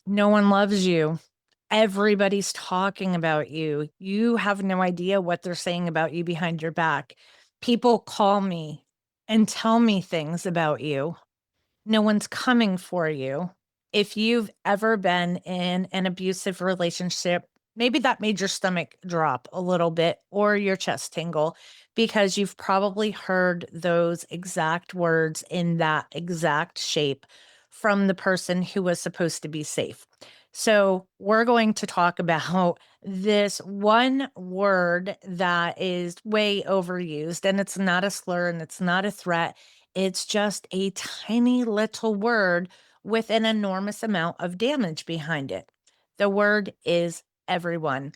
No one loves you. Everybody's talking about you. You have no idea what they're saying about you behind your back. People call me and tell me things about you. No one's coming for you. If you've ever been in an abusive relationship, maybe that made your stomach drop a little bit or your chest tingle because you've probably heard those exact words in that exact shape from the person who was supposed to be safe. So, we're going to talk about this one word that is way overused, and it's not a slur and it's not a threat. It's just a tiny little word with an enormous amount of damage behind it. The word is everyone,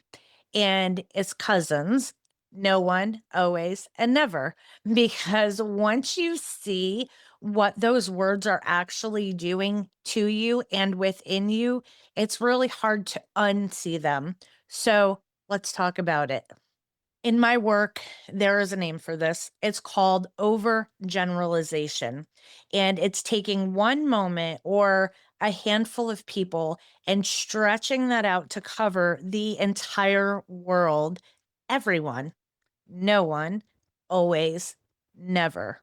and it's cousins, no one, always, and never. Because once you see what those words are actually doing to you and within you, it's really hard to unsee them. So let's talk about it. In my work, there is a name for this. It's called overgeneralization. And it's taking one moment or a handful of people and stretching that out to cover the entire world, everyone, no one, always, never.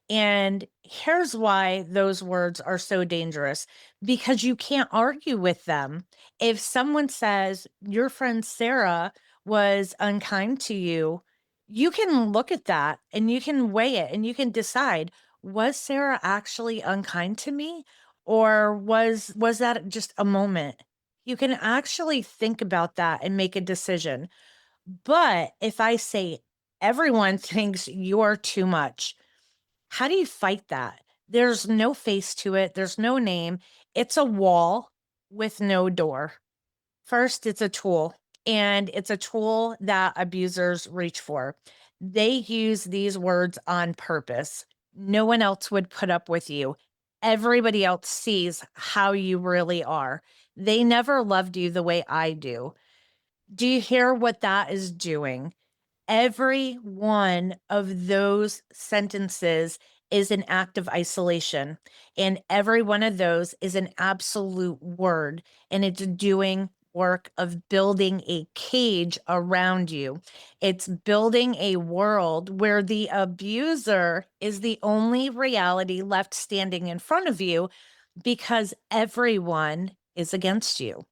And here's why those words are so dangerous because you can't argue with them. If someone says your friend Sarah was unkind to you, you can look at that and you can weigh it and you can decide, was Sarah actually unkind to me, or was that just a moment? You can actually think about that and make a decision. But if I say everyone thinks you're too much, how do you fight that? There's no face to it, there's no name. It's a wall with no door. First, it's a tool, and it's a tool that abusers reach for. They use these words on purpose. No one else would put up with you. Everybody else sees how you really are. They never loved you the way I do. Do you hear what that is doing? Every one of those sentences is an act of isolation, and every one of those is an absolute word, and it's doing work of building a cage around you. It's building a world where the abuser is the only reality left standing in front of you because everyone is against you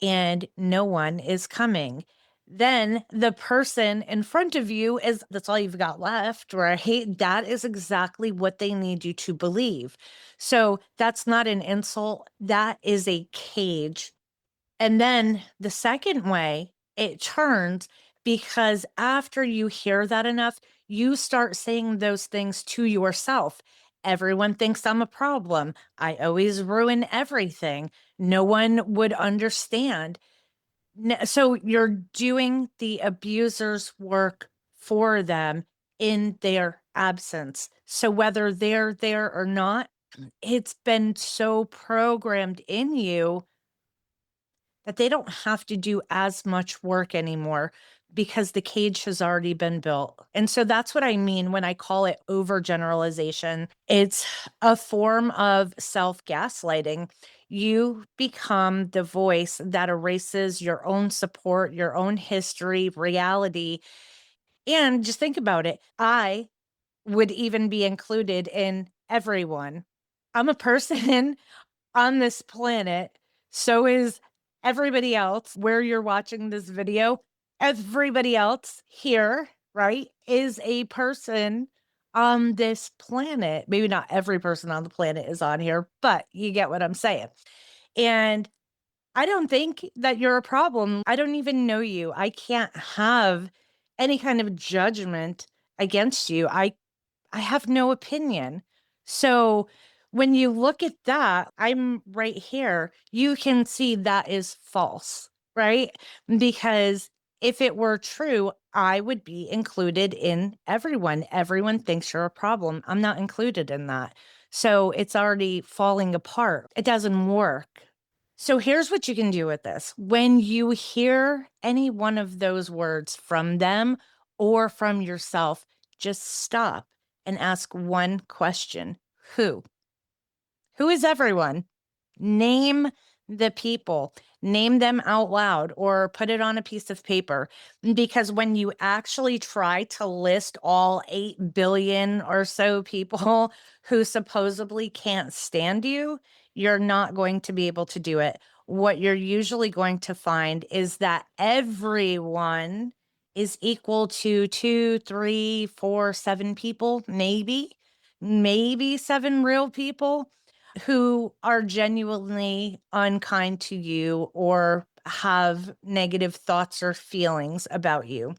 and no one is coming. Then the person in front of you is that's all you've got left, right? That is exactly what they need you to believe. So that's not an insult, that is a cage. And then the second way it turns because after you hear that enough, you start saying those things to yourself. Everyone thinks I'm a problem. I always ruin everything. No one would understand. So you're doing the abuser's work for them in their absence. So whether they're there or not, it's been so programmed in you that they don't have to do as much work anymore because the cage has already been built. And so that's what I mean when I call it overgeneralization. It's a form of self-gaslighting. You become the voice that erases your own support, your own history, reality. And just think about it. I would even be included in everyone. I'm a person on this planet. So is everybody else where you're watching this video. Everybody else here, right, is a person on this planet. Maybe not every person on the planet is on here, but you get what I'm saying. And I don't think that you're a problem. I don't even know you. I can't have any kind of judgment against you. I have no opinion. So when you look at that, I'm right here. You can see that is false, right? Because if it were true, I would be included in everyone. Everyone thinks you're a problem. I'm not included in that. So it's already falling apart. It doesn't work. So here's what you can do with this. When you hear any one of those words from them or from yourself, just stop and ask one question. Who? Who is everyone? Name the people, name them out loud or put it on a piece of paper. Because when you actually try to list all 8 billion or so people who supposedly can't stand you, you're not going to be able to do it. What you're usually going to find is that everyone is equal to 2, 3, 4, 7 people, maybe 7 real people who are genuinely unkind to you or have negative thoughts or feelings about you.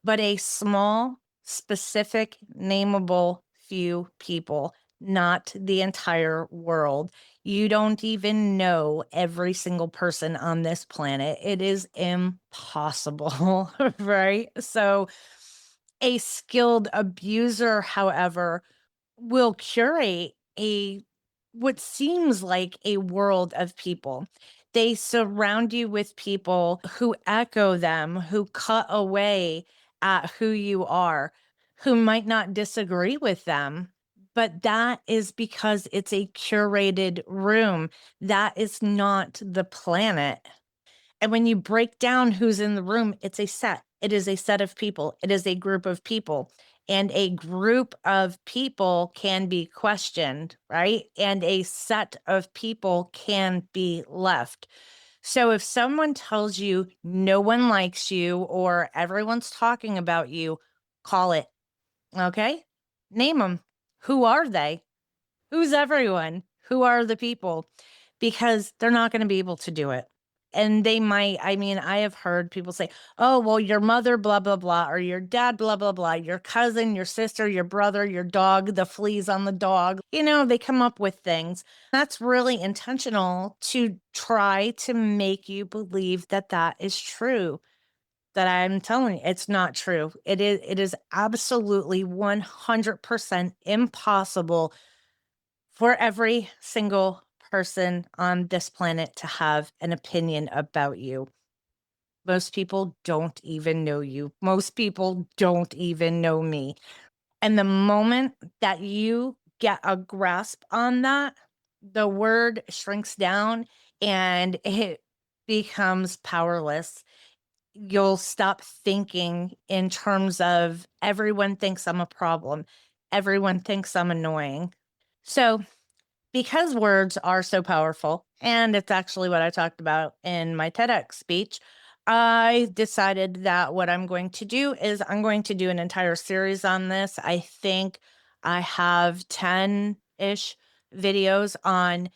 But a small, specific, nameable few people, not the entire world. You don't even know every single person on this planet. It is impossible, right? So, a skilled abuser, however, will curate a what seems like a world of people. They surround you with people who echo them, who cut away at who you are, who might not disagree with them. But that is because it's a curated room. That is not the planet. And when you break down who's in the room, it's a set. It is a set of people. It is a group of people. And a group of people can be questioned, right? And a set of people can be left. So if someone tells you no one likes you or everyone's talking about you, call it. Okay? Name them. Who are they? Who's everyone? Who are the people? Because they're not going to be able to do it. And they might, I mean, I have heard people say, oh, well, your mother, blah, blah, blah, or your dad, blah, blah, blah, your cousin, your sister, your brother, your dog, the fleas on the dog. They come up with things. That's really intentional to try to make you believe that that is true. That I'm telling you, it's not true. It is absolutely 100% impossible for every single person on this planet to have an opinion about you. Most people don't even know you. Most people don't even know me. And the moment that you get a grasp on that, the word shrinks down and it becomes powerless. You'll stop thinking in terms of everyone thinks I'm a problem. Everyone thinks I'm annoying. So because words are so powerful, and it's actually what I talked about in my TEDx speech, I decided that what I'm going to do is I'm going to do an entire series on this. I think I have 10-ish videos on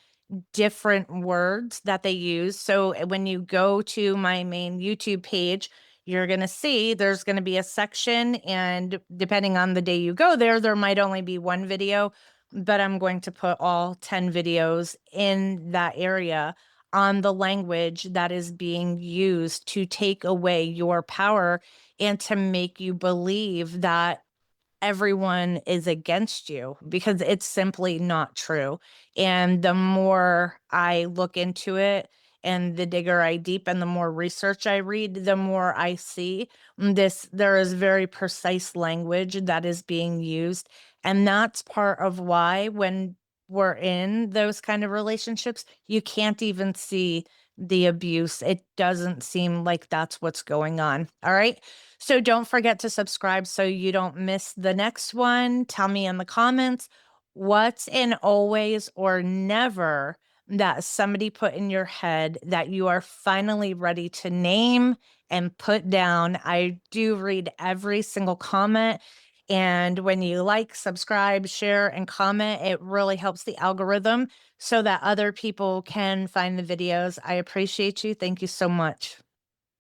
different words that they use. So when you go to my main YouTube page, you're going to see there's going to be a section, and depending on the day you go there, there might only be one video, but I'm going to put all 10 videos in that area on the language that is being used to take away your power and to make you believe that everyone is against you, because it's simply not true. And the more I look into it and the digger I deepen, the more research I read, the more I see there is very precise language that is being used. And that's part of why when we're in those kind of relationships, you can't even see the abuse. It doesn't seem like that's what's going on. All right. So don't forget to subscribe so you don't miss the next one. Tell me in the comments what's an always or never that somebody put in your head that you are finally ready to name and put down. I do read every single comment. And when you like, subscribe, share, and comment, it really helps the algorithm so that other people can find the videos. I appreciate you. Thank you so much.